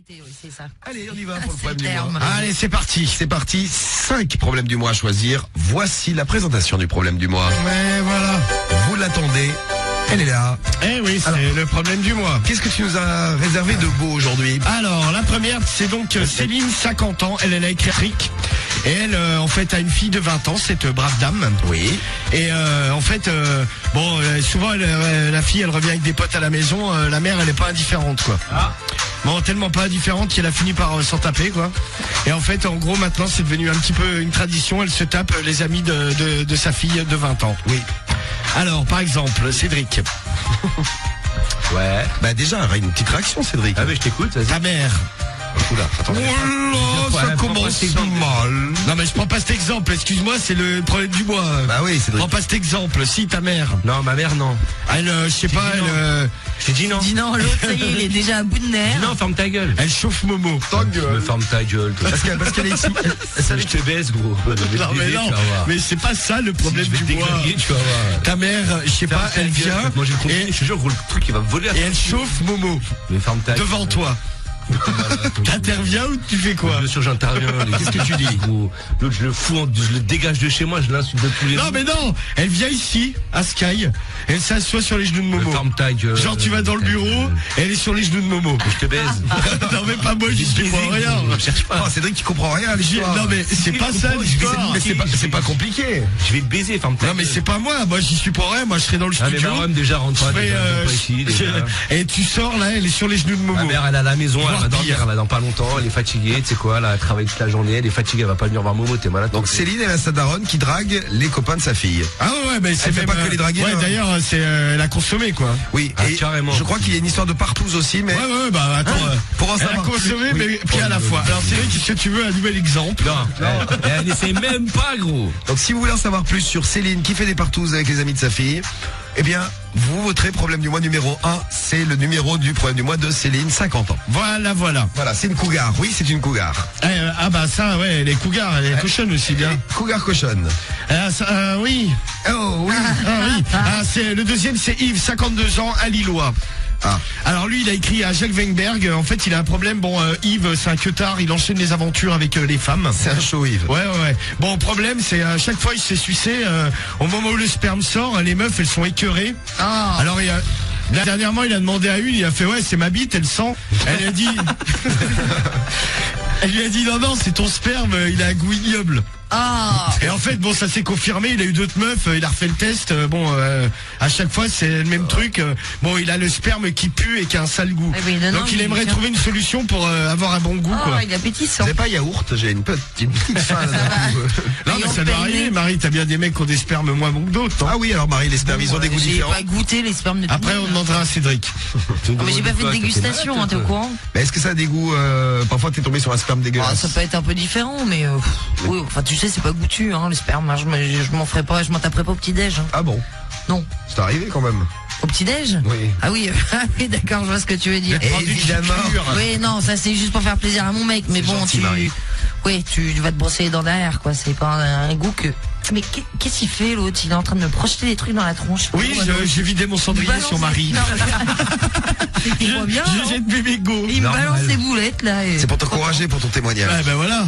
arrêter, oui, c'est ça. Allez, on y va pour le problème du terme. mois. Allez, c'est parti. C'est parti. 5 problèmes du mois à choisir. Voici la présentation du problème du mois. Ouais, voilà. Vous l'attendez. Elle est là. Eh oui, c'est le problème du mois. Qu'est-ce que tu nous as réservé de beau aujourd'hui? Alors, la première, c'est donc Céline, 50 ans. Elle a écrit Rick. Et elle, en fait, a une fille de 20 ans, cette brave dame. Oui. Et en fait, souvent, la fille, elle revient avec des potes à la maison. La mère, elle est pas indifférente, quoi. Ah. Bon, tellement pas indifférente qu'elle a fini par s'en taper, quoi. Et en fait, en gros, maintenant, c'est devenu un petit peu une tradition. Elle se tape les amis de sa fille de 20 ans. Oui. Alors, par exemple, Cédric. Ouais. Bah déjà, une petite réaction, Cédric. Ah mais je t'écoute, vas-y. Ta mère. Oula, attendez. Oh là, ça commence mal. Non mais je prends pas cet exemple, excuse-moi, c'est le problème du mois. Bah oui, Cédric. Prends pas cet exemple, si ta mère. Non, ma mère, non. Elle, je sais pas, Je t'ai dit non. Dis non, l'autre, ça y est, il est déjà à bout de nerfs. Non, ferme ta gueule. elle chauffe Momo. Me ferme ta gueule, toi. Parce qu'elle est ici. Je te baisse, gros. Non mais non, mais c'est pas ça le problème Je vais te du mois. déglinguer, tu vas voir. Ta mère, je sais pas, elle vient Moi j'ai le et, je te jure, gros, le truc il va voler. et elle chauffe Momo Mais ferme ta gueule. devant toi. T'interviens ou tu fais quoi? Bien sûr, j'interviens. Qu'est-ce que tu dis, gros? L'autre, je le fous, je le dégage de chez moi, je l'insulte de tous les Non jours. mais non, elle vient ici, à Sky, et elle s'assoit sur les genoux de Momo. Ferme ta gueule. Genre tu vas dans le bureau, et elle est sur les genoux de Momo. Je te baise. Non mais pas moi, j'y suis pour rien. Cherche pas. Oh, Cédric, tu comprends rien à l'histoire. Non mais c'est pas ça l'histoire. Mais c'est pas compliqué. Je vais te baiser, ferme ta Non gueule. mais c'est pas moi j'y suis pour rien, moi je serai dans le Ah mais studio. ma rhum déjà rentre pas, Je fais, déjà, viens pas ici, déjà. et tu sors là, elle est sur les genoux de Ma Momo. mère elle est à la maison, elle Voire va dormir, pire. elle va dans pas longtemps, elle est fatiguée, tu sais quoi, elle a travaillé toute la journée, elle est fatiguée, elle va pas venir voir Momo, t'es malade. Donc Céline, elle a sa daronne qui drague les copains de sa fille. Ah ouais mais c'est Elle fait même, pas que les draguer, ouais hein. d'ailleurs c'est elle a consommé quoi. Oui, Ah, et carrément. je crois qu'il y a une histoire de partouze aussi, mais Ouais bah attends, pour en elle a savoir consommé plus. mais Oui. puis à la fois. Alors c'est vrai qu'est-ce que tu veux un nouvel exemple? Non, elle n'essaie même pas, gros. Donc si vous voulez en savoir plus sur Céline qui fait des partouzes avec les amis de sa fille, eh bien, vous voterez problème du mois numéro 1. C'est le numéro du problème du mois de Céline, 50 ans. Voilà. Voilà, c'est une cougar. Oui, c'est une cougar. Ah bah ça ouais, les cougars, elle est cochonne aussi bien. Cougar cochonne. Oui. Oh oui. C'est le deuxième, c'est Yves, 52 ans, à Lillois. Ah. Alors lui, il a écrit à Jacques Weinberg. En fait, il a un problème. Bon, Yves, c'est un queutard. Il enchaîne les aventures avec les femmes. C'est un show, Yves. Ouais. Bon, problème, c'est à chaque fois il se fait sucer. Au moment où le sperme sort, les meufs, elles sont écœurées. Ah. Alors dernièrement, il a demandé à une. Il a fait ouais, c'est ma bite. Elle sent. Elle a dit. Elle lui a dit non, c'est ton sperme. Il a un goût ignoble. Ah. Et en fait, bon, ça s'est confirmé. Il a eu d'autres meufs. Il a refait le test. À chaque fois, c'est le même truc. Bon, il a le sperme qui pue et qui a un sale goût. Eh ben, non, Donc, il mais aimerait tiens. trouver une solution pour avoir un bon goût, Oh, quoi. il est appétissant. C'est pas yaourt, j'ai une petite faim là. Non, mais ça doit arriver. Marie, t'as bien des mecs qui ont des spermes moins bons que d'autres. hein. Ah oui, alors Marie, les spermes, ils ont des goûts J'ai différents. pas goûté les spermes de tout Après, le on monde. demandera à Cédric. Ah, mais j'ai pas fait de dégustation, hein, t'es au courant? Mais est-ce que ça a des goûts parfois t'es tombé sur un sperme Ah, dégueulasse. ça peut être un peu différent, mais oui, enfin tu sais, c'est pas goûtu, hein, le sperme. Hein, je m'en ferai pas, je m'en taperai pas au petit-déj. Hein. Ah bon, Non. c'est arrivé quand même. Au petit-déj? Oui. Ah oui, d'accord, je vois ce que tu veux dire. Évidemment. Oui, non, ça c'est juste pour faire plaisir à mon mec, mais C'est bon, gentil, Marie. oui, tu vas te brosser les dents derrière, quoi. C'est pas un goût que. Mais qu'est-ce qu'il fait l'autre? Il est en train de me projeter des trucs dans la tronche. Oui, j'ai vidé mon cendrier sur Marie. Il voit bien. Je jette mes mégots. Il me balance les boulettes là. C'est pour t'encourager pour ton témoignage. Ouais, ben voilà.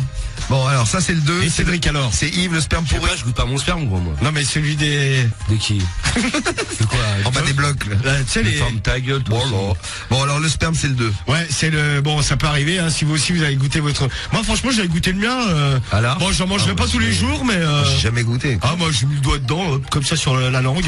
Bon, alors ça c'est le 2. Et Cédric alors? C'est Yves, le sperme Je sais pourri. pas, je goûte pas mon sperme, gros, moi. Non, mais celui des. De qui? De quoi? En bas des blocs là. Tu sais, les. Ferme ta gueule, toi. Bon, alors le sperme c'est le 2. Ouais, c'est le. Bon, ça peut arriver, hein, si vous aussi vous avez goûté votre. Moi, franchement, j'avais goûté le mien. Alors Bon, j'en mangerai pas tous les jours, mais. J'ai jamais goûté. Ah, moi, j'ai mis le doigt dedans, hop, comme ça sur la langue.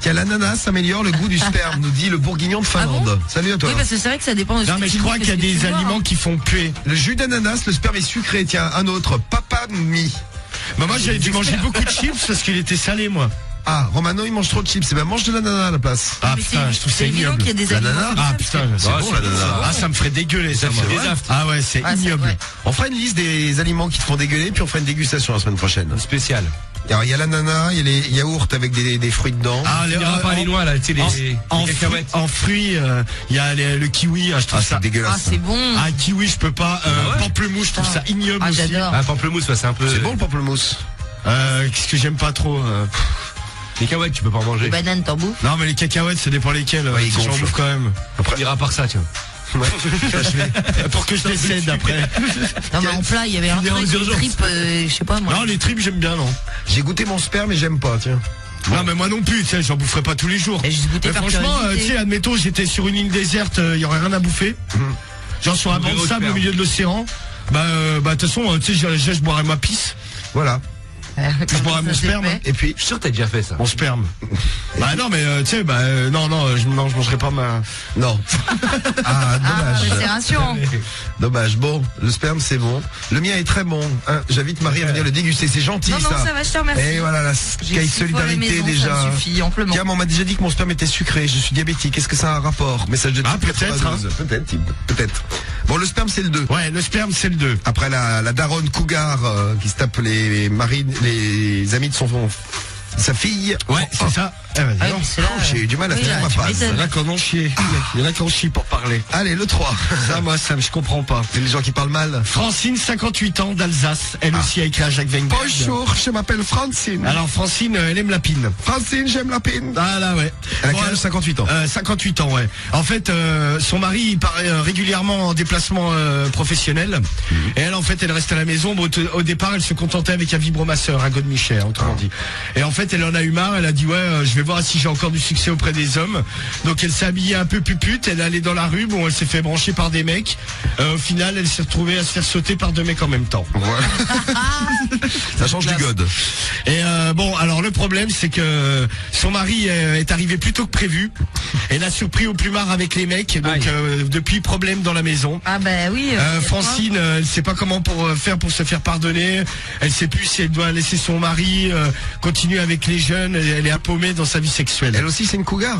Tiens, l'ananas améliore le goût du sperme, nous dit le bourguignon de Finlande. Salut à toi. Oui, parce que c'est vrai que ça dépend de ce Non, que mais tu je crois bouffes, qu'il y a ce que des tu bois, aliments hein. qui font puer. Le jus d'ananas, le sperme est sucré. Tiens, un autre, papa mi. Bah, moi, j'avais dû manger beaucoup de chips parce qu'il était salé, moi. Ah, Romano il mange trop de chips. Eh ben mange de l'ananas à la place. Ah, Mais putain, je trouve ça c'est évident ignoble. qu'il y a des aliments. L'ananas comme ça, Ah, parce putain, que- c'est Ah, bon, c'est l'ananas. bon. Ah, ça me ferait dégueuler, ça, moi. fait des aftes. Ah ouais, c'est Ah, c'est ignoble. vrai. On fera une liste des aliments qui te font dégueuler, puis on fera une dégustation la semaine prochaine. Spécial. Alors il y a l'ananas, il y a les yaourts avec des fruits dedans. Ah, On ira pas aller loin, là, tu sais, les cacahuètes. en fruits, il y a le kiwi, je trouve Ah, ça c'est dégueulasse. Ah, c'est bon. Ah, kiwi, je peux pas. ouais Pamplemousse, je trouve ça ignoble Ah, aussi. j'adore. Ah, pamplemousse, ouais, c'est un peu. C'est bon le pamplemousse. Qu'est-ce que j'aime pas trop. Les cacahuètes, tu peux pas en manger. Les bananes, t'en bouffes? Non, mais les cacahuètes, ça dépend lesquelles. Ouais, ils j'en gonflent. bouffe quand même. On ira par ça, tiens. Pour que je décède après. Non, mais en plat, il y avait un truc, les tripes, je sais pas moi. Non, les tripes, j'aime bien, non. J'ai goûté mon sperme et j'aime pas, tiens. Non, mais moi non plus, tu sais, j'en boufferai pas tous les jours. Et juste goûter Mais par franchement, curiosité. tu sais, admettons, j'étais sur une île déserte, il y aurait rien à bouffer. Genre sur un banc de sable au milieu de l'océan. Bah, de toute façon, tu sais, je boirais ma pisse. Voilà. Je boirais mon sperme. Et puis, Je suis sûr que t'as déjà fait ça. Mon sperme. Bah non, mais tu sais, non, je mangerai pas ma. non. Ah, Ah, dommage. mais c'est rassurant. Dommage. Bon, le sperme, c'est bon. Le mien est très bon. Hein, j'invite Marie à venir le déguster. C'est gentil, Non, non, ça va, je te remercie. Et voilà, la J'ai caille 6 fois à la solidarité maison, déjà. ça me suffit amplement. Tiens, mais on m'a déjà dit que mon sperme était sucré. Je suis diabétique. Est-ce que ça a un rapport? Message de Ah, type peut-être, 92. Peut-être, type. Peut-être. Bon, le sperme, c'est le 2. Ouais, le sperme, c'est le 2. Après la daronne cougar qui se tape les marines, les amis de sa fille. Ouais, c'est ça. Eh ben, dis Ah oui, donc. mais c'est là. J'ai eu du mal à Oui, faire là, ma tu phrase. Il y en m'étonnes. a qu'on en chie. Il y en a qui en chient pour parler. Allez, le 3. Ça, moi, je comprends pas. C'est les gens qui parlent mal. Francine, 58 ans, d'Alsace. Elle aussi a écrit à Jacques Weingart. Bonjour, je m'appelle Francine. Alors, Francine, elle aime la pine. Francine, j'aime la pine. Ah là, ouais. Elle a Bon, quel âge? 58 ans. 58 ans, ouais. En fait, son mari, il part régulièrement en déplacement professionnel. Et elle, en fait, elle reste à la maison. Bon, au départ, elle se contentait avec un vibromasseur, un godemicher, autrement dit. Et en fait, elle en a eu marre. Elle a dit, ouais, je vais voir si j'ai encore du succès auprès des hommes. Donc, elle s'est habillée un peu pupute. Elle est allée dans la rue. Bon, elle s'est fait brancher par des mecs. Au final, elle s'est retrouvée à se faire sauter par 2 mecs en même temps. Voilà. Ça change du god. Et bon, alors le problème, c'est que son mari est arrivé plus tôt que prévu. Elle a surpris au plumard avec les mecs. Donc, depuis, problème dans la maison. Ah bah oui. Francine, elle sait pas comment faire pour se faire pardonner. Elle sait plus si elle doit laisser son mari continuer avec les jeunes. Elle est paumée dans sa vie sexuelle. Elle aussi, c'est une cougar.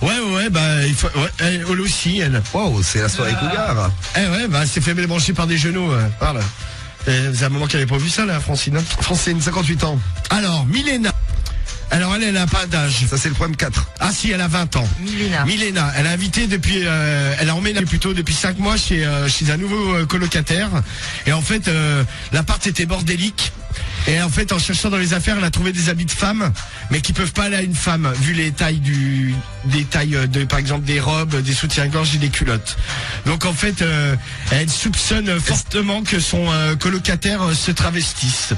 Ouais, bah il faut. Ouais, elle aussi, elle. Wow, c'est la soirée cougar. Ouais, bah elle s'est fait brancher par des genoux. Voilà. C'est un moment qu'elle n'avait pas vu ça, là, Francine. Francine, 58 ans. Alors, Milena. Alors, elle a pas d'âge. Ça, c'est le problème 4. Ah si, elle a 20 ans. Milena, elle a invité depuis, elle a emménagé plutôt depuis 5 mois chez un nouveau colocataire. Et en fait, l'appart était bordélique. Et en fait, en cherchant dans les affaires, elle a trouvé des habits de femme, mais qui peuvent pas aller à une femme, vu les tailles des tailles de, par exemple, des robes, des soutiens-gorge et des culottes. Donc en fait, elle soupçonne fortement que son colocataire se travestisse.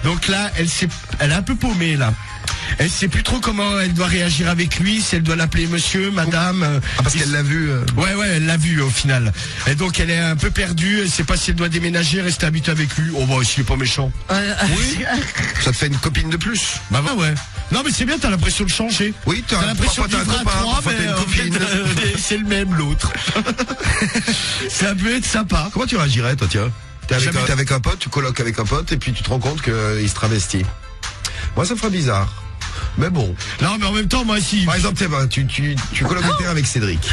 Donc là, elle est un peu paumée là. Elle sait plus trop comment elle doit réagir avec lui, si elle doit l'appeler monsieur, madame. Ah, parce qu'elle l'a vu. Ouais, elle l'a vu au final. Et donc elle est un peu perdue, elle sait pas si elle doit déménager, rester habitée avec lui. Oh bah, s'il est pas méchant. Oui. Ça te fait une copine de plus. Bah ouais. Non mais c'est bien, t'as l'impression de changer. Oui, T'as l'impression de parfois vivre t'as un à copain, 3, parfois mais t'as une en fait, copine. c'est le même l'autre. Ça peut être sympa. Comment tu réagirais, toi, tiens? Jamais. T'es avec un pote, tu colloques avec un pote, et puis tu te rends compte qu'il se travestit. Moi, ça me ferait bizarre. Mais bon. Non mais en même temps, moi si. Par exemple, tu colocataires avec Cédric.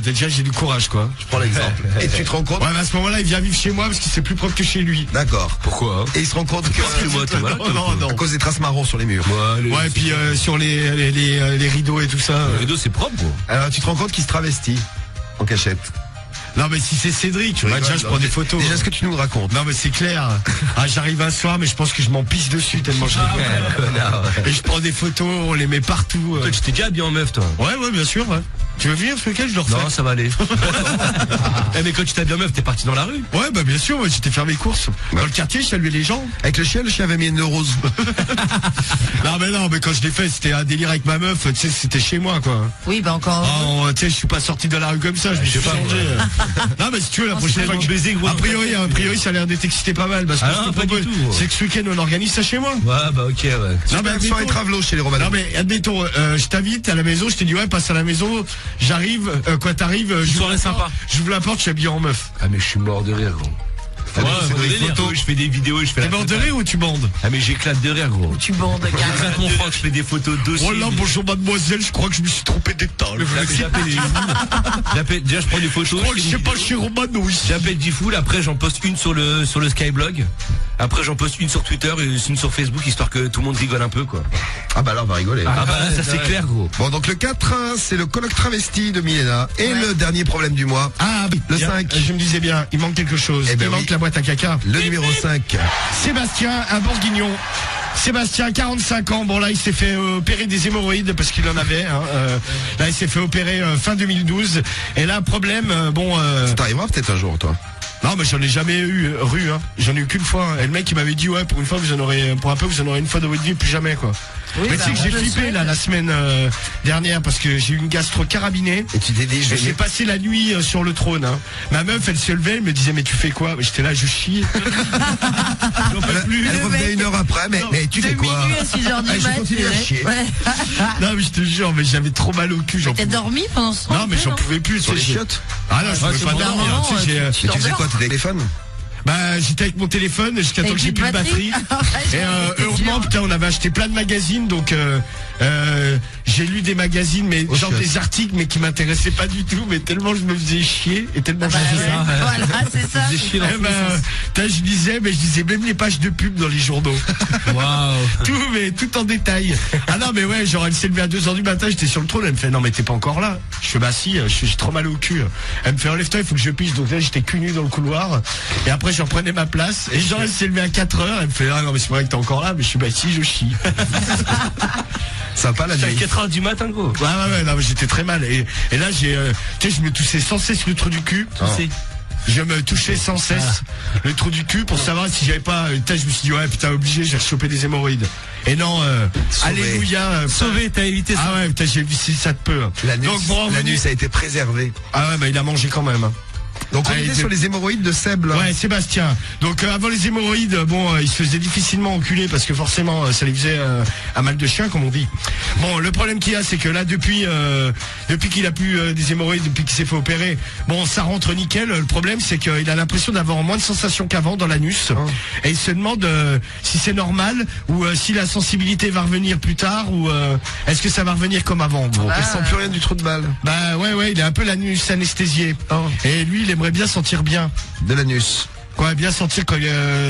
Déjà j'ai du courage quoi. Je prends l'exemple. Et tu te rends compte. Ouais, mais à ce moment-là, il vient vivre chez moi parce que c'est plus propre que chez lui. D'accord. Pourquoi hein? Et il se rend compte que. Excuse-moi, t'es malade, Non. À cause des traces marron sur les murs. Ouais, et puis sur les rideaux et tout ça. Le rideau, c'est propre, gros. Alors, tu te rends compte qu'il se travestit en cachette. Non mais si c'est Cédric, bah, déjà je prends des photos. Déjà, ce que tu nous racontes. Non mais c'est clair. Ah, j'arrive un soir mais je pense que je m'en pisse dessus tellement je rigole. Et je prends des photos, on les met partout. Toi, tu t'es déjà habillé en meuf, toi. Ouais, bien sûr. Ouais. Tu veux venir ce week-end, je le refais. Non, ça va aller. Eh, mais quand tu t'habilles en meuf, t'es parti dans la rue. Ouais, bah bien sûr, j'étais faire mes courses. Dans le quartier, je saluais les gens. Avec le chien avait mis une rose. Non, mais quand je l'ai fait, c'était un délire avec ma meuf, tu sais, c'était chez moi, quoi. Oui, bah encore. Oh, tu sais, je suis pas sorti de la rue comme ça, je me suis changé. Non, mais si tu veux, la prochaine fois que je baiser, gros. A priori, ça a l'air d'être excité pas mal, parce que Ah ce non, que je pas propose, du tout. c'est que ce week-end, on organise ça chez moi. Ouais, bah, ok, ouais. Non, mais Soirée admettons, Travelo chez les Romanov. non, mais admettons, je t'invite à la maison, je t'ai dit, ouais, passe à la maison, j'arrive, t'arrives, soirée sympa. j'ouvre la porte, je suis habillé en meuf. Ah, mais je suis mort de rire, gros. Ouais, c'est des des photos. photos, je fais des vidéos, je fais T'es la mort de rire ou tu bandes? Ah, mais j'éclate de rire, gros. Tu bandes, Avec gars. mon frère, je fais des photos dossiers. Oh là, bonjour mademoiselle, je crois que je me suis trompé d'étal. Déjà, je prends des photos. Je crois que je sais pas chez Romano ici. J'appelle Diffoul, après j'en poste une sur le Skyblog. Après j'en poste une sur Twitter et une sur Facebook, histoire que tout le monde rigole un peu, quoi. Ah bah là, on va rigoler. Ah bah là, ça c'est clair, gros. Bon, donc le 4, c'est le colloque travesti de Milena. Et le dernier problème du mois, Ah, oui. Le Bien, 5. Je me disais bien, il manque quelque chose. Eh ben il manque oui. la boîte à caca. le numéro 5. Sébastien, un bourguignon. Sébastien, 45 ans. Bon là, il s'est fait opérer des hémorroïdes parce qu'il en avait. Là, il s'est fait opérer fin 2012. Et là, problème, Ça t'arrivera peut-être un jour, toi. Non, mais j'en ai jamais eu hein. J'en ai eu qu'une fois. Et le mec, il m'avait dit pour une fois, pour un peu, vous en aurez une fois dans votre vie, plus jamais, quoi. Oui, mais tu sais que j'ai flippé là la semaine dernière parce que j'ai eu une gastro carabinée. Et tu t'es dit, j'ai passé la nuit sur le trône. Hein. Ma meuf, elle se levait, elle me disait mais tu fais quoi? J'étais là, je chie. Elle revenait 1 heure après, mais tu fais quoi? À 6h du je continue à chier. Ouais. Non mais je te jure, mais j'avais trop mal au cul. T'as dormi pendant ce temps? Non mais j'en pouvais plus. Sur les chiottes? Ah non, je pouvais pas dormir. Mais tu faisais quoi? T'étais téléphone? Bah j'étais avec mon téléphone jusqu'à temps que j'ai plus de batterie. Et heureusement putain on avait acheté plein de magazines donc j'ai lu des magazines mais genre des articles mais qui m'intéressaient pas du tout mais tellement je me faisais chier et tellement je faisais ça. Voilà c'est ça. Je disais même les pages de pub dans les journaux. Waouh. Tout en détail. Ah non mais ouais genre elle s'est levée à 2h du matin, j'étais sur le trône, elle me fait non mais t'es pas encore là. Je fais bah si, j'ai trop mal au cul. Elle me fait enlève-toi, il faut que je pisse. Donc là j'étais cul nu dans le couloir et après je reprenais ma place et genre elle s'est levée à 4h, elle me fait ah non mais c'est vrai que t'es encore là, mais je suis bah si je chie. Sympa la nuit. C'est à 4h du matin gros. Ouais non mais j'étais très mal et là j'ai tu sais je me toussais sans cesse le trou du cul. Je me touchais sans cesse le trou du cul pour savoir si j'avais pas. Je me suis dit ouais putain obligé, j'ai chopé des hémorroïdes. Et non, alléluia. Sauvé, t'as évité ça. Ah ouais putain j'ai vu si ça te peut. L'anus a été préservé. Ah ouais bah il a mangé quand même. Donc on était sur les hémorroïdes de Seb là. Ouais Sébastien. Donc avant les hémorroïdes, il se faisait difficilement enculer parce que forcément ça lui faisait un mal de chien comme on dit. Bon le problème qu'il y a c'est que là depuis qu'il a plus des hémorroïdes, depuis qu'il s'est fait opérer, ça rentre nickel. Le problème c'est qu'il a l'impression d'avoir moins de sensations qu'avant dans l'anus. Et il se demande si c'est normal ou si la sensibilité va revenir plus tard ou est-ce que ça va revenir comme avant. Il sent plus rien du trou de balle. Bah ouais il a un peu l'anus anesthésié. Et lui il aimerait bien sentir bien de l'anus. Quoi, bien sentir quand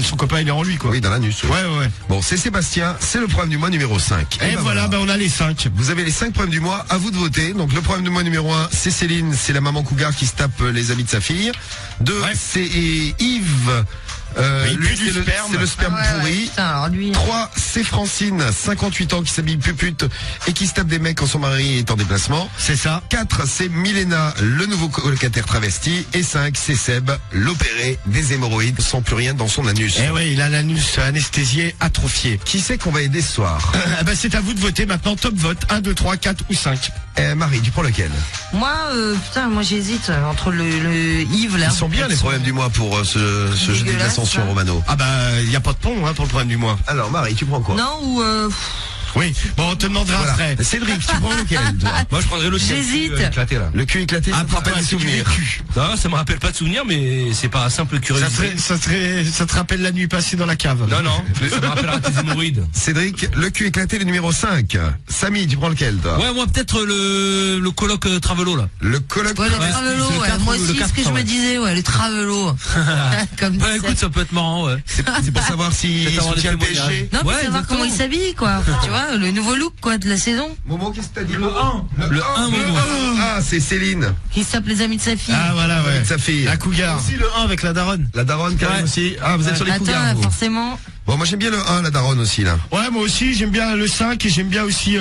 son copain il est en lui quoi. Oui, dans l'anus. Ouais. Bon, c'est Sébastien, c'est le problème du mois numéro 5. Et voilà, on a les 5. Vous avez les 5 problèmes du mois, à vous de voter. Donc le problème du mois numéro 1, c'est Céline, c'est la maman cougar qui se tape les amis de sa fille. 2, c'est Yves. Lui, c'est le sperme pourri. Putain, 3, c'est Francine, 58 ans, qui s'habille pupute et qui se tape des mecs quand son mari est en déplacement. C'est ça. 4, c'est Milena, le nouveau colocataire travesti. Et 5, c'est Seb, l'opéré des hémorroïdes sans plus rien dans son anus. Eh ouais, il a l'anus anesthésié, atrophié. Qui c'est qu'on va aider ce soir? C'est à vous de voter maintenant, top vote, 1, 2, 3, 4 ou 5. Marie, tu prends lequel? Moi, moi j'hésite entre le Yves là. Ils sont bien les problèmes du mois pour ce jeudi de l'ascension Romano. Ah bah, il n'y a pas de pont pour le problème du mois. Alors Marie, tu prends quoi? Non, ou... Oui, on te demandera après. Cédric, tu prends lequel toi? Moi je prendrais le cul éclaté là. Le cul éclaté, ça te rappelle des souvenirs. Non, ça me rappelle pas de souvenirs, mais c'est pas un simple curiosité. Ça te rappelle la nuit passée dans la cave. Non, ça me rappellera tes hémorroïdes. Cédric, le cul éclaté, le numéro 5. Samy, tu prends lequel toi? Ouais, moi peut-être le coloc Travelo là. Le coloc Travelo, moi aussi ce que je me disais, le Travelo. Comme ça. Écoute, ça peut être marrant, ouais. C'est pour savoir si il soutient le PSG. Non, pour savoir comment il s'habille, quoi. Tu vois, le nouveau look, quoi, de la saison. Momo, qu'est-ce que t'as dit? Le 1. Le 1, Momo. Ah, c'est Céline. Qui se tape les amis de sa fille. Ah, voilà, ouais. De sa fille. La cougar. Aussi le 1 avec la daronne. La daronne, quand même aussi. Ah, vous êtes sur les cougars. Forcément. Bon, moi j'aime bien le 1, la daronne aussi, là. Ouais, moi aussi, j'aime bien le 5 et j'aime bien aussi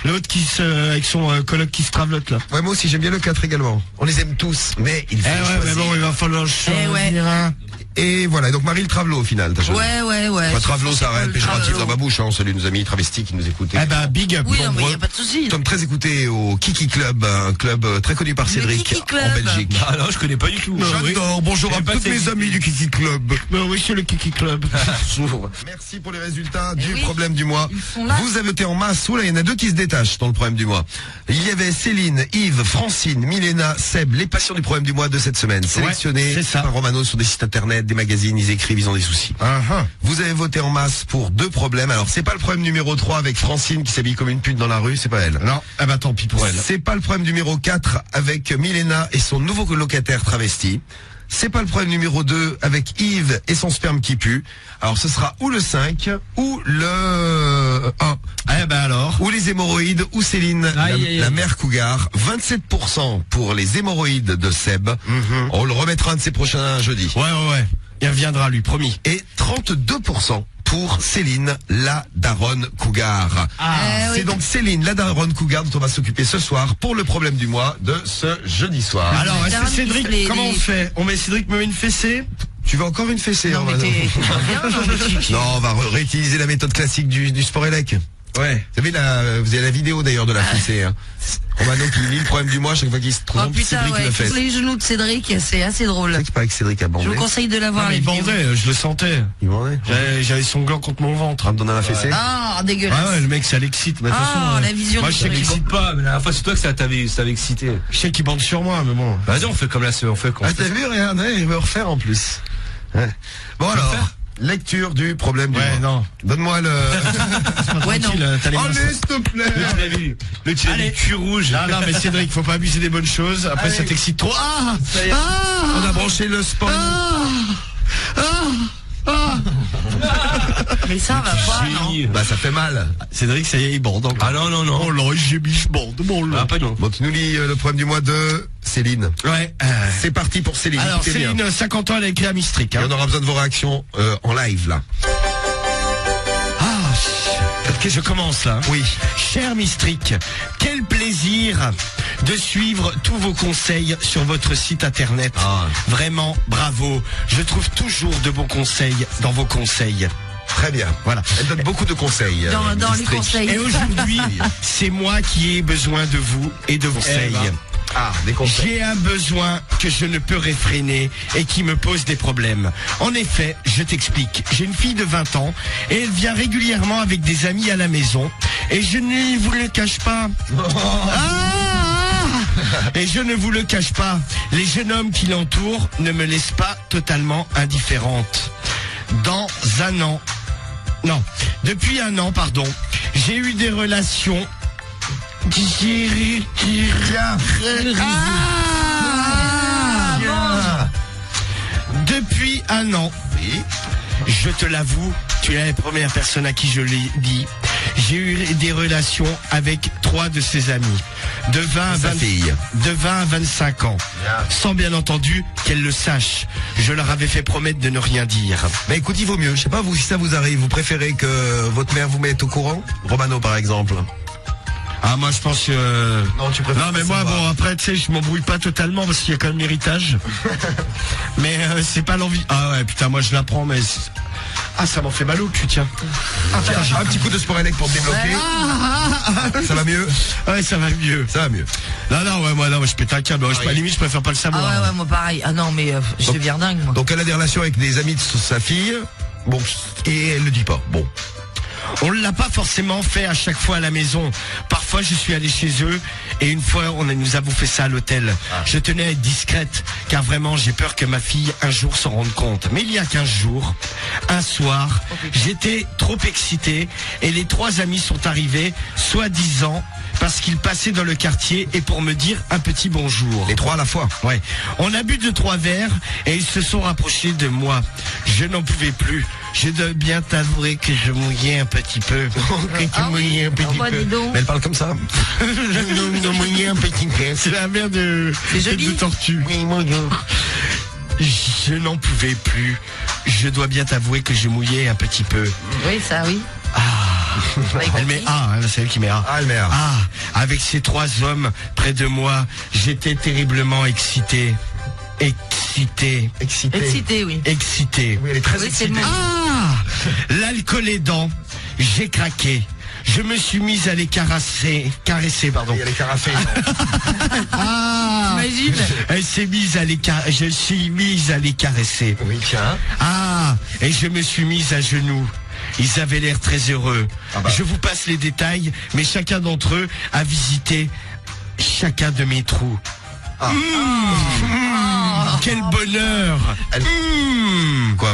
l'autre avec son coloc qui se travelote, là. Ouais, moi aussi, j'aime bien le 4 également. On les aime tous, mais il faut choisir. Mais bon, il va falloir choisir un. Et voilà, donc Marie le Travelo au final, t'as choisi. Ouais. Travelo, ça arrête péjoratif dans ma bouche, Salut nos amis travestis qui nous écoutaient. Big up. Oui, mais y a pas de souci. Nous sommes très écoutés au Kiki Club, un club très connu par Cédric en Belgique. Ah non, je connais pas du tout. J'adore, bonjour à tous mes amis du Kiki Club. Oui, c'est le Kiki Club. Merci pour les résultats du problème du mois. Vous avez voté en masse, là, il y en a 2 qui se détachent dans le problème du mois. Il y avait Céline, Yves, Francine, Milena, Seb, les patients du problème du mois de cette semaine. Sélectionnés par Romano sur des sites internet, des magazines, ils écrivent, ils ont des soucis. Vous avez voté en masse pour 2 problèmes. Alors, c'est pas le problème numéro 3 avec Francine qui s'habille comme une pute dans la rue, c'est pas elle. Non, tant pis pour elle. C'est pas le problème numéro 4 avec Milena et son nouveau colocataire travesti. C'est pas le problème numéro 2 avec Yves et son sperme qui pue. Alors ce sera ou le 5 ou le 1. Alors. Ou les hémorroïdes ou Céline, la mère cougar. 27% pour les hémorroïdes de Seb. On le remettra un de ses prochains jeudis. Ouais. il reviendra lui, promis. Et 32% pour Céline, la daronne cougar. C'est donc Céline, la daronne cougar, dont on va s'occuper ce soir pour le problème du mois de ce jeudi soir. Alors, est-ce que Cédric, comment on fait? On met Cédric me met une fessée? Tu veux encore une fessée? Non, mais non, on va réutiliser la méthode classique du sport élec. Ouais. Vous avez la vidéo d'ailleurs de la fessée. Hein. Romano qui lit le problème du mois chaque fois qu'il se trompe. Cédric le fait. Les genoux de Cédric, c'est assez drôle. C'est pas avec Cédric à bander. Je vous conseille de l'avoir. Il bandait, je le sentais. Il bandait. J'avais son gland contre mon ventre. En me donnant la fessée. Ah, dégueulasse. Ouais, le mec, ça l'excite. Mais la vision. Moi, je sais qu'il excite pas, mais la dernière fois, c'est toi que ça t'avait excité. Je sais qu'il bande sur moi, mais bon. Vas-y, on fait comme la on fait. Ah, t'as vu, regarde, il veut refaire en plus. Ouais. Bon alors. Lecture du problème du mois. Non. Donne-moi le... Ouais, non. Allez, s'il te plaît. Le cul rouge. Non, mais Cédric, faut pas abuser des bonnes choses. Après, ça t'excite trop. On a branché le spawn. Mais ça va pas, non? Bah, ça fait mal. Cédric, ça y est, il bande encore. Ah non. Oh là, j'ai mis, je bande. Bon, là. Ah, pas non. Bon, tu nous lis le problème du mois de Céline. Ouais. C'est parti pour Céline. Alors, Écoutez bien. Céline, 50 ans, elle a écrit à Mistric. Et on aura besoin de vos réactions en live, là. Je commence là. Oui. Cher Mistric, quel plaisir de suivre tous vos conseils sur votre site internet. Vraiment, bravo. Je trouve toujours de bons conseils dans vos conseils. Très bien. Voilà. Elle donne beaucoup de conseils. Dans les conseils. Et aujourd'hui, c'est moi qui ai besoin de vous et de vos conseils. Des conseils. J'ai un besoin que je ne peux réfréner et qui me pose des problèmes. En effet, je t'explique. J'ai une fille de 20 ans et elle vient régulièrement avec des amis à la maison. Et je ne vous le cache pas. Et je ne vous le cache pas. Les jeunes hommes qui l'entourent ne me laissent pas totalement indifférente. Depuis un an, j'ai eu des relations. Depuis un an, je te l'avoue, tu es la première personne à qui je l'ai dit. J'ai eu des relations avec 3 de ses amis, de 20 à 25 ans, sans bien entendu qu'elle le sache. Je leur avais fait promettre de ne rien dire. Mais écoute, il vaut mieux. Je sais pas, vous, si ça vous arrive, vous préférez que votre mère vous mette au courant? Romano, par exemple. Ah, moi je pense que... Non, tu préfères. Non, mais moi, bon, après, tu sais, je m'embrouille pas totalement parce qu'il y a quand même l'héritage. Mais c'est pas l'envie. Ah ouais, putain, moi je la prends, mais... Ah, ça m'en fait mal au cul, tiens. Tiens, un petit coup de sport élect pour te débloquer. Ça va mieux? Ouais, ça va mieux. Ça va mieux. Non, moi, je pète un câble. À la limite, je préfère pas le savoir. Ah ouais, moi pareil. Ah non, mais je deviens dingue, moi. Donc elle a des relations avec des amis de sa fille. Bon, et elle le dit pas. Bon. On ne l'a pas forcément fait à chaque fois à la maison. Parfois, je suis allé chez eux et une fois, nous avons fait ça à l'hôtel. Je tenais à être discrète car vraiment, j'ai peur que ma fille un jour s'en rende compte. Mais il y a 15 jours, un soir, j'étais trop excitée et les 3 amis sont arrivés, soi-disant parce qu'ils passaient dans le quartier et pour me dire un petit bonjour. Les 3 à la fois? Ouais. On a bu 2-3 verres et ils se sont rapprochés de moi. Je n'en pouvais plus. Je dois bien t'avouer que je mouillais un petit peu. Que tu mouillais un petit peu. Mais elle parle comme ça. Je mouillais un petit peu. C'est la mère de tortue. Oui, bonjour. Je n'en pouvais plus. Je dois bien t'avouer que je mouillais un petit peu. Oui, ça, oui. Elle met A, c'est elle qui met A. Elle met A. Avec ces 3 hommes près de moi, j'étais terriblement excité. Excité, oui. Excité. Oui, elle est très excitée. L'alcool aidant, j'ai craqué. Je me suis mise à les caresser, pardon. Il y a les carafés. T'imagines? Elle s'est mise à je suis mise à les caresser. Oui, tiens. Et je me suis mise à genoux. Ils avaient l'air très heureux. Je vous passe les détails, mais chacun d'entre eux a visité chacun de mes trous. Quel bonheur. Quoi?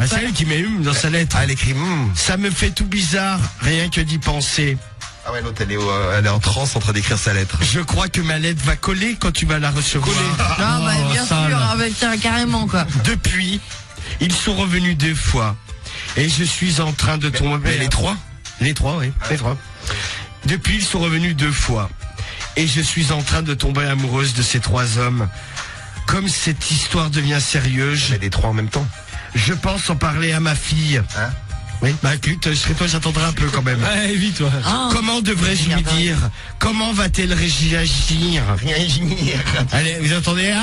C'est elle qui met dans sa lettre. Elle écrit Ça me fait tout bizarre, rien que d'y penser. Ah ouais, l'autre, elle est en transe en train d'écrire sa lettre. Je crois que ma lettre va coller quand tu vas la recevoir. Bien sûr, carrément, quoi. Depuis, ils sont revenus 2 fois. Et je suis en train de tomber... Les 3? Les 3, oui. Les 3. Depuis, ils sont revenus 2 fois. Et je suis en train de tomber amoureuse de ces 3 hommes. Comme cette histoire devient sérieuse... J'ai les 3 en même temps. Je pense en parler à ma fille. Hein? Oui. Bah écoute, je serais toi, j'attendrai un peu quand même. Ouais, vite, toi. Comment devrais-je lui dire? Comment va-t-elle réagir? Allez, vous entendez?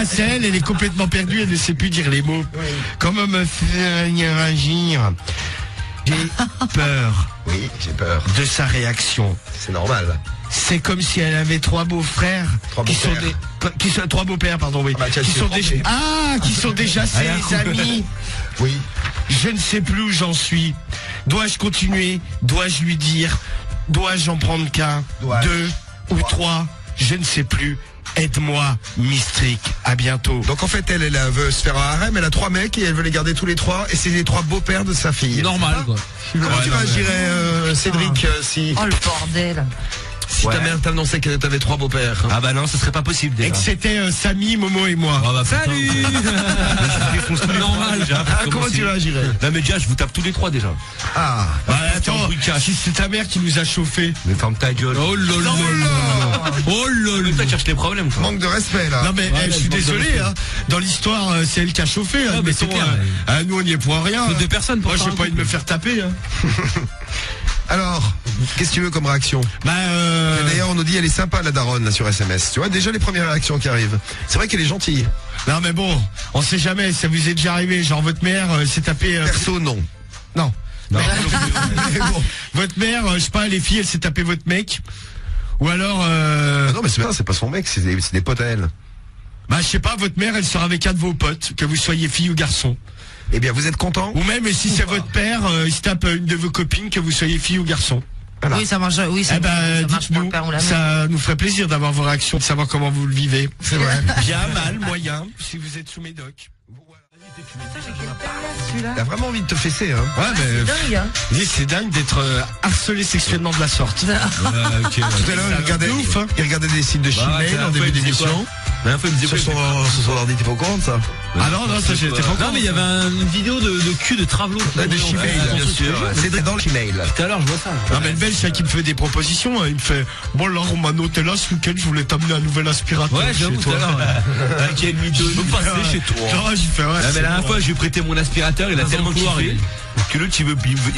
C'est elle est complètement perdue, elle ne sait plus dire les mots. Oui. Comment me faire réagir? J'ai peur. Oui, j'ai peur. De sa réaction. C'est normal. C'est comme si elle avait trois beaux-frères. Trois beaux-pères, pardon, oui. Qui sont déjà ses amis. Oui. Je ne sais plus où j'en suis. Dois-je continuer? Dois-je lui dire? Dois-je en prendre qu'un? Deux ou trois? Je ne sais plus. Aide-moi, Mystrik. À bientôt. Donc en fait, elle veut se faire un harem, elle a 3 mecs et elle veut les garder tous les 3 et c'est les 3 beaux-pères de sa fille. Normal, quoi. Comment tu réagirais, Cédric, si... Oh, le bordel. Si ta mère t'annonçait que t'avais 3 beaux-pères. Ah bah non, ce serait pas possible déjà. Et que c'était Samy, Momo et moi. Oh bah, salut. Normal. Comment tu réagirais? Non mais déjà, je vous tape tous les 3 déjà. Ah. Bah attends, si c'est ta mère qui nous a chauffé. Mais ferme ta gueule. Oh lolo. Oh lolo. Toi tu cherches les problèmes, quoi. Manque de respect là. Non mais je suis désolé, hein. Dans l'histoire, c'est elle qui a chauffé. Hein. Mais c'est clair. Nous on y est pour rien. C'est 2 personnes. Moi j'ai pas envie de me faire taper. Hein. Alors, qu'est-ce que tu veux comme réaction? D'ailleurs, on nous dit elle est sympa la daronne là sur SMS. Tu vois déjà les premières réactions qui arrivent. C'est vrai qu'elle est gentille. Non mais bon, on sait jamais. Ça vous est déjà arrivé? Genre votre mère s'est tapée. Perso non. Non. Mais bon, votre mère, je sais pas, les filles, elle s'est tapée votre mec. Ou alors. non mais c'est pas son mec, c'est des potes à elle. Bah je sais pas, votre mère, elle sort avec un de vos potes, que vous soyez fille ou garçon. Eh bien, vous êtes content? Ou même si c'est votre père, il se tape une de vos copines, que vous soyez fille ou garçon. Voilà. Oui, ça marche. Oui, ça marche pour le père ou la mère. Ça nous ferait plaisir d'avoir vos réactions, de savoir comment vous le vivez. C'est vrai. Bien, mal, moyen, si vous êtes sous médoc. T'as vraiment envie de te fesser, hein? Ouais, mais c'est dingue, hein. C'est dingue d'être harcelé sexuellement de la sorte. Tout à l'heure, il regardait des sites de Chimay en début d'émission. La dernière fois, il me disait sur son ordi, t'es pas au courant de ça? Ah non, ça j'étais pas au courant. Non, mais il y avait une vidéo de cul de Travelo. De Chimay, bien sûr. C'est dans le Chimay. Tout à l'heure, je vois ça. Non, mais le belge, c'est qui me fait des propositions. Il me fait, bon, là, on m'a noté là ce week-end, je voulais t'amener un nouvel aspirateur. Ouais, j'avoue, tout à l'heure. Quel mytho. Je veux passer chez toi. Non, j'ai fait, ouais. Mais la dernière fois, je lui ai prêté mon aspirateur, il a tellement kiffé que l'autre, il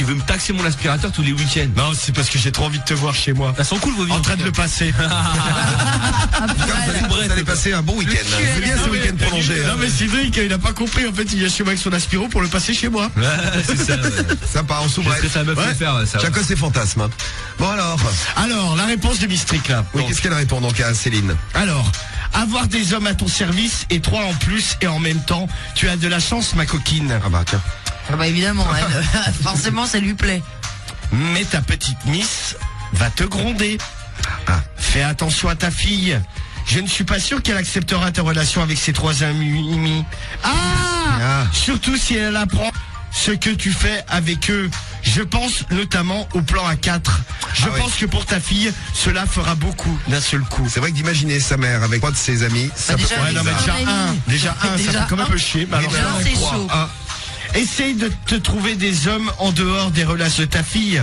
veut me taxer mon aspirateur tous les week-ends. Non, c'est parce que j'ai trop envie de te voir chez moi. Elles sont cool vos vies. En train de le passer. Vous allez passer un bon week-end. C'est bien ce week-end prolongé. Non, mais Cédric, il a pas compris. En fait, il vient chez moi avec son aspiro pour le passer chez moi. Ouais, c'est ça. Sympa, on s'ouvre. Ça me fait faire ça. Chacun ses fantasmes. Bon alors, la réponse de Mystrik là. Oui, qu'est-ce qu'elle répond donc à Céline? Alors, avoir des hommes à ton service et 3 en plus et en même temps, tu as de la chance, ma coquine. Ah bah tiens. Ah bah évidemment, forcément ça lui plaît. Mais ta petite Miss va te gronder. Fais attention à ta fille. Je ne suis pas sûr qu'elle acceptera ta relation avec ses 3 amis. Surtout si elle apprend ce que tu fais avec eux. Je pense notamment au plan A4. Je pense que pour ta fille, cela fera beaucoup d'un seul coup. C'est vrai que d'imaginer sa mère avec 3 de ses amis, ça peut pas déjà un, ça fait quand même un peu chier. Alors, c'est chaud. Essaye de te trouver des hommes en dehors des relations de ta fille.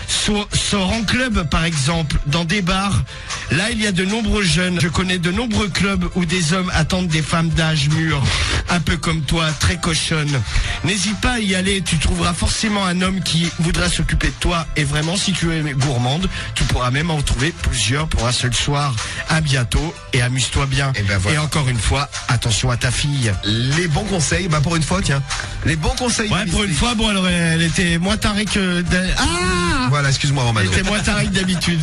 Sors en club, par exemple, dans des bars. Là, il y a de nombreux jeunes. Je connais de nombreux clubs où des hommes attendent des femmes d'âge mûr, un peu comme toi, très cochonne. N'hésite pas à y aller, tu trouveras forcément un homme qui voudra s'occuper de toi. Et vraiment, si tu es gourmande, tu pourras même en trouver plusieurs pour un seul soir. À bientôt et amuse-toi bien. Et encore une fois, attention à ta fille. Les bons conseils, pour une fois, tiens. Les bons conseils. Ouais, pour une fois, bon, alors elle était moins tarée que... Voilà, excuse-moi, Romano. Elle était moins tarée que d'habitude.